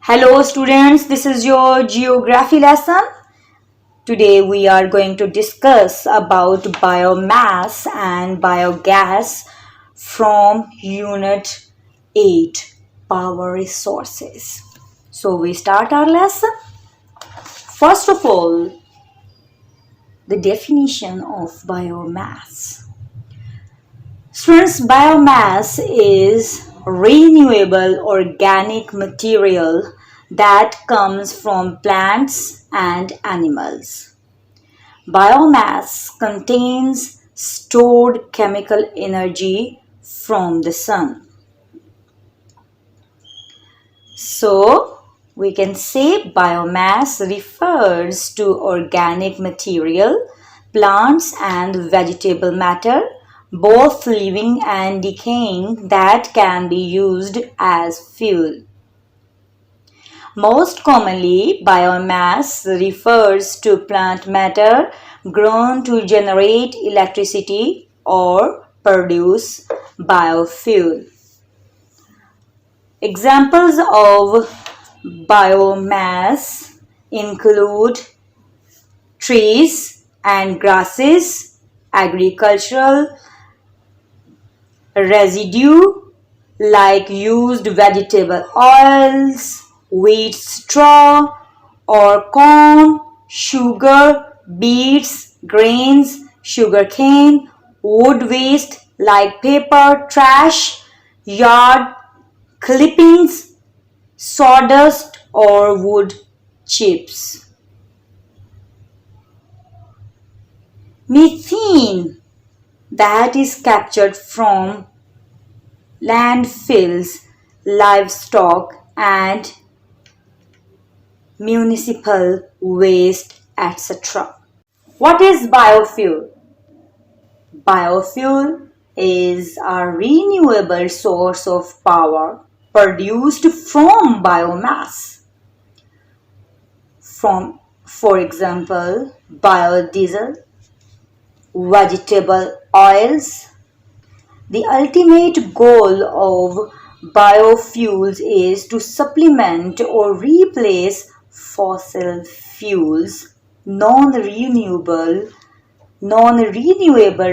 Hello students, this is your geography lesson. Today we are going to discuss about biomass and biogas from Unit 8, Power Resources. So we start our lesson. First of all, the definition of biomass. Students, biomass is renewable organic material that comes from plants and animals. Biomass contains stored chemical energy from the sun. So, we can say biomass refers to organic material, plants and vegetable matter, both living and decaying, that can be used as fuel. Most commonly, biomass refers to plant matter grown to generate electricity or produce biofuel. Examples of biomass include trees and grasses, agricultural residue like used vegetable oils, wheat straw or corn, sugar, beets, grains, sugarcane, wood waste like paper, trash, yard clippings, sawdust or wood chips. Methane that is captured from landfills, livestock and municipal waste, etc. What is biofuel? Biofuel is a renewable source of power produced from biomass. For example, biodiesel, vegetable oils. The ultimate goal of biofuels is to supplement or replace fossil fuels, non-renewable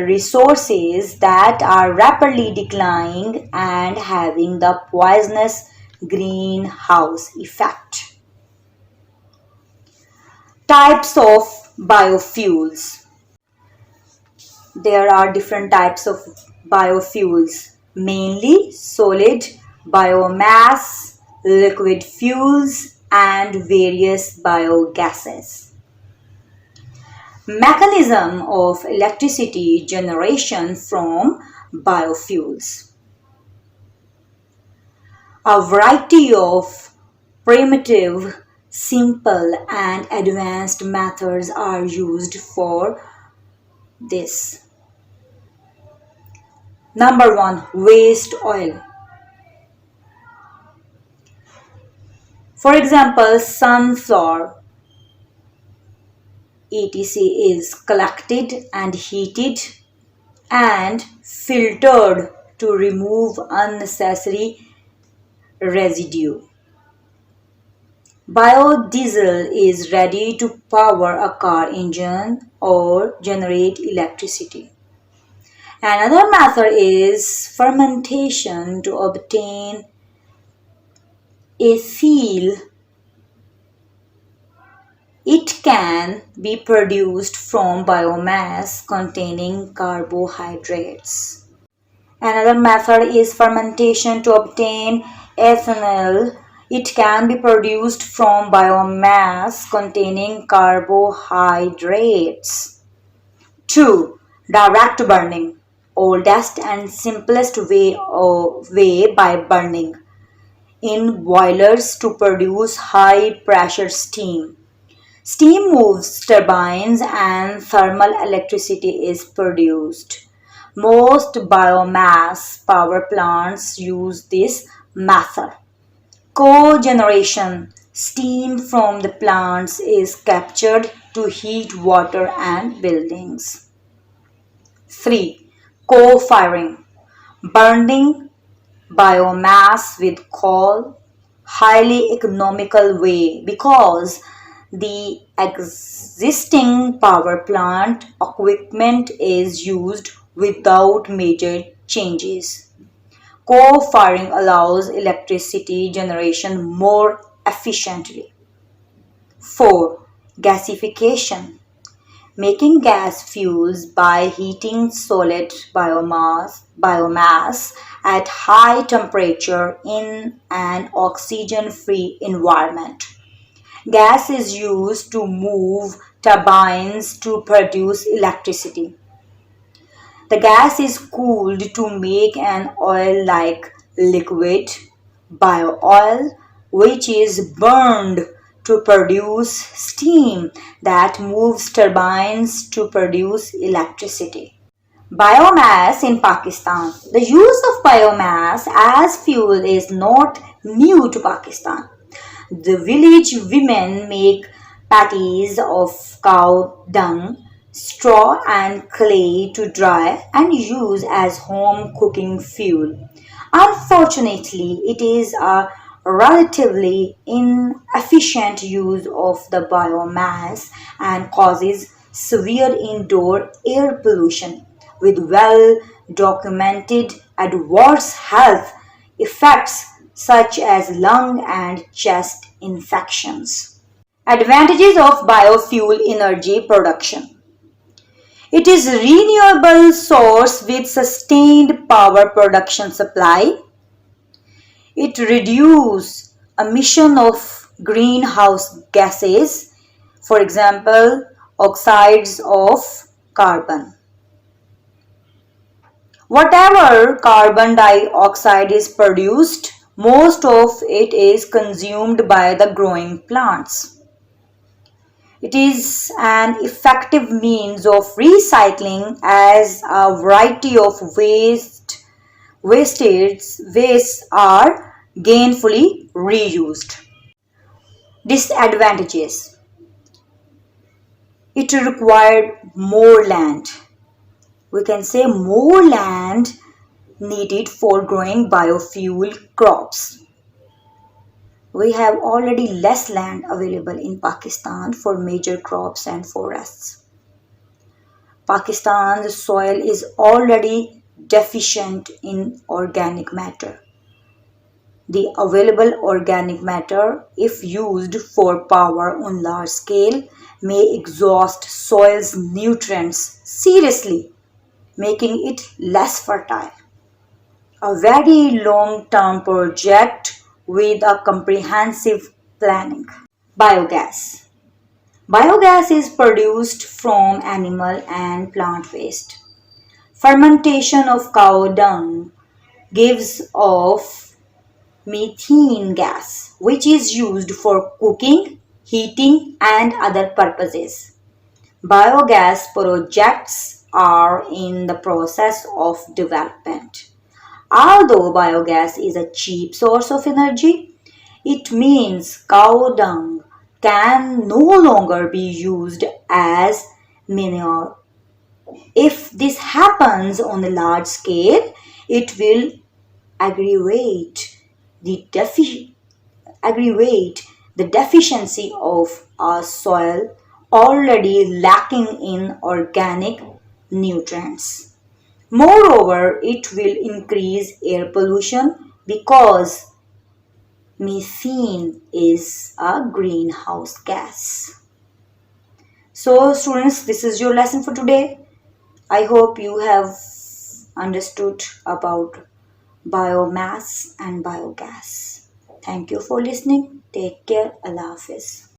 resources that are rapidly declining and having the poisonous greenhouse effect. Types of biofuels. There are different types of biofuels, mainly solid biomass, liquid fuels, and various biogases. Mechanism of electricity generation from biofuels. A variety of primitive, simple, and advanced methods are used for this. Number 1. Waste oil. For example, sunflower etc. is collected and heated and filtered to remove unnecessary residue. Biodiesel is ready to power a car engine or generate electricity. Another method is fermentation to obtain ethyl. It can be produced from biomass containing carbohydrates. Another method is fermentation to obtain ethanol. It can be produced from biomass containing carbohydrates. 2. Direct burning. Oldest and simplest way by burning in boilers to produce high pressure steam. Steam moves turbines and thermal electricity is produced. Most biomass power plants use this method. Cogeneration. Steam from the plants is captured to heat water and buildings. 3. Co-firing. Burning biomass with coal, highly economical way because the existing power plant equipment is used without major changes. Co-firing allows electricity generation more efficiently. 4. Gasification. Making gas fuels by heating solid biomass at high temperature in an oxygen-free environment. Gas is used to move turbines to produce electricity. The gas is cooled to make an oil-like liquid, bio-oil, which is burned to produce steam that moves turbines to produce electricity. Biomass in Pakistan. The use of biomass as fuel is not new to Pakistan. The village women make patties of cow dung, straw and clay to dry and use as home cooking fuel. Unfortunately, it is a relatively inefficient use of the biomass and causes severe indoor air pollution with well documented adverse health effects such as lung and chest infections. Advantages of biofuel energy production. It is a renewable source with sustained power production supply. It reduces emission of greenhouse gases, for example, oxides of carbon. Whatever carbon dioxide is produced, most of it is consumed by the growing plants. It is an effective means of recycling as a variety of wastes are gainfully reused. Disadvantages. It required more land. We can say more land needed for growing biofuel crops. We have already less land available in Pakistan for major crops and forests. Pakistan's soil is already deficient in organic matter. The available organic matter, if used for power on large scale, may exhaust soil's nutrients seriously, making it less fertile. A very long-term project with a comprehensive planning. Biogas. Biogas is produced from animal and plant waste. Fermentation of cow dung gives off methane gas, which is used for cooking, heating, and other purposes. Biogas projects are in the process of development. Although biogas is a cheap source of energy, it means cow dung can no longer be used as manure. If this happens on a large scale, it will aggravate the deficiency of our soil already lacking in organic nutrients. Moreover, it will increase air pollution because methane is a greenhouse gas. So students, this is your lesson for today. I hope you have understood about biomass and biogas. Thank you for listening. Take care. Allah Hafiz.